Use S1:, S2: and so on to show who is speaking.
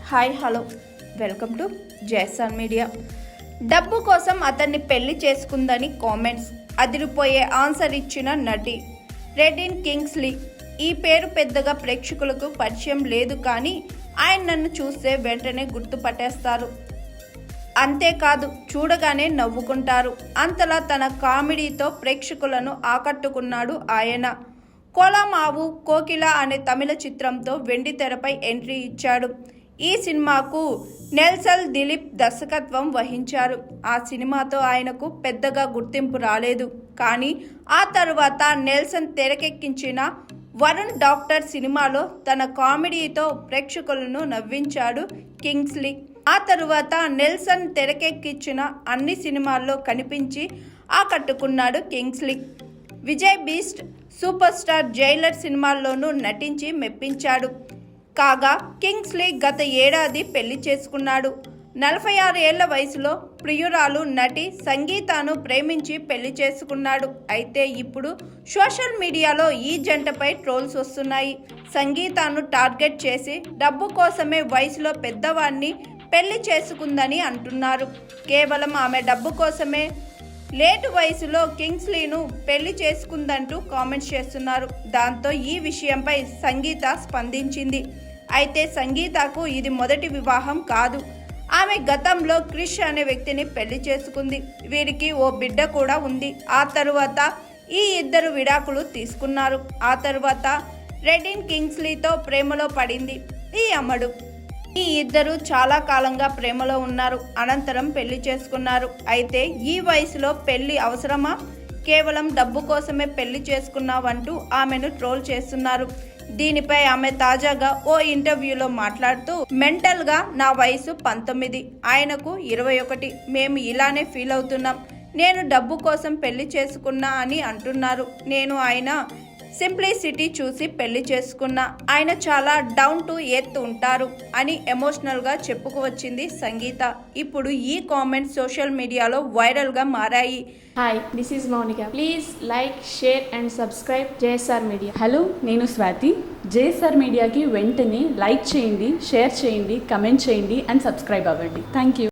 S1: Hi hello welcome to Jason media. డబ్బు కోసం అతన్ని పెళ్లి చేసుకుందని కామెంట్స్, అదిరిపోయే ఆన్సర్ ఇచ్చిన నటి రెడిన్ కింగ్స్లీ. ఈ పేరు పెద్దగా ప్రేక్షకులకు పరిచయం లేదు, కానీ ఆయన నన్ను చూస్తే వెంటనే గుర్తుపట్టేస్తారు. అంతేకాదు, చూడగానే నవ్వుకుంటారు. అంతలా తన కామెడీతో ప్రేక్షకులను ఆకట్టుకున్నాడు ఆయన. కోలమావు కోకిల అనే తమిళ చిత్రంతో వెండి తెరపై ఎంట్రీ ఇచ్చాడు. ఈ సినిమాకు నెల్సన్ దిలీప్ దర్శకత్వం వహించారు. ఆ సినిమాతో ఆయనకు పెద్దగా గుర్తింపు రాలేదు, కానీ ఆ తరువాత నెల్సన్ తెరకెక్కించిన వరుణ్ డాక్టర్ సినిమాలో తన కామెడీతో ప్రేక్షకులను నవ్వించాడు కింగ్స్లీ. ఆ తరువాత నెల్సన్ తెరకెక్కించిన అన్ని సినిమాల్లో కనిపించి ఆకట్టుకున్నాడు కింగ్స్లీ. విజయ్ బీస్ట్, సూపర్ స్టార్ జైలర్ సినిమాల్లోనూ నటించి మెప్పించాడు. కాగా కింగ్స్లీ గత ఏడాది పెళ్లి చేసుకున్నాడు. 46 ఏళ్ల వయసులో ప్రియురాలు నటి సంగీతను ప్రేమించి పెళ్లి చేసుకున్నాడు. అయితే ఇప్పుడు సోషల్ మీడియాలో ఈ జంటపై ట్రోల్స్ వస్తున్నాయి. సంగీతను టార్గెట్ చేసి డబ్బు కోసమే వయసులో పెద్దవాడిని పెళ్లి చేసుకుందని అంటున్నారు. కేవలం ఆమె డబ్బు కోసమే లేటు వయసులో కింగ్స్లీను పెళ్లి చేసుకుందంటూ కామెంట్స్ చేస్తున్నారు. దాంతో ఈ విషయంపై సంగీత స్పందించింది. అయితే సంగీతకు ఇది మొదటి వివాహం కాదు. ఆమె గతంలో క్రిష్ అనే వ్యక్తిని పెళ్లి చేసుకుంది. వీరికి ఓ బిడ్డ కూడా ఉంది. ఆ తరువాత ఈ ఇద్దరు విడాకులు తీసుకున్నారు. ఆ తరువాత రెడిన్ కింగ్స్లీతో ప్రేమలో పడింది ఈ అమ్మడు. ఈ ఇద్దరు చాలా కాలంగా ప్రేమలో ఉన్నారు. అనంతరం పెళ్లి చేసుకున్నారు. అయితే ఈ వయసులో పెళ్లి అవసరమా? కేవలం డబ్బు కోసమే పెళ్లి చేసుకున్నావంటూ ఆమెను ట్రోల్ చేస్తున్నారు. దీనిపై ఆమె తాజాగా ఓ ఇంటర్వ్యూలో మాట్లాడుతూ, మెంటల్గా నా వయసు 19, ఆయనకు 21. మేము ఇలానే ఫీల్ అవుతున్నాం. నేను డబ్బు కోసం పెళ్లి చేసుకున్నా అని అంటున్నారు. నేను ఆయన సింప్లిసిటీ చూసి పెళ్లి చేసుకున్నా. ఆయన చాలా డౌన్ టు ఎర్త్ ఉంటారు అని ఎమోషనల్గా చెప్పుకువచ్చింది సంగీత. ఇప్పుడు ఈ కామెంట్స్ సోషల్ మీడియాలో వైరల్గా మారాయి.
S2: Hi, this is Mounika. Please like, share and subscribe JSR media.
S3: Hello, నేను స్వాతి. జేఎస్ఆర్ మీడియాకి వెంటనే లైక్ చేయండి, షేర్ చేయండి, కమెంట్ చేయండి అండ్ సబ్స్క్రైబ్ అవ్వండి. Thank you.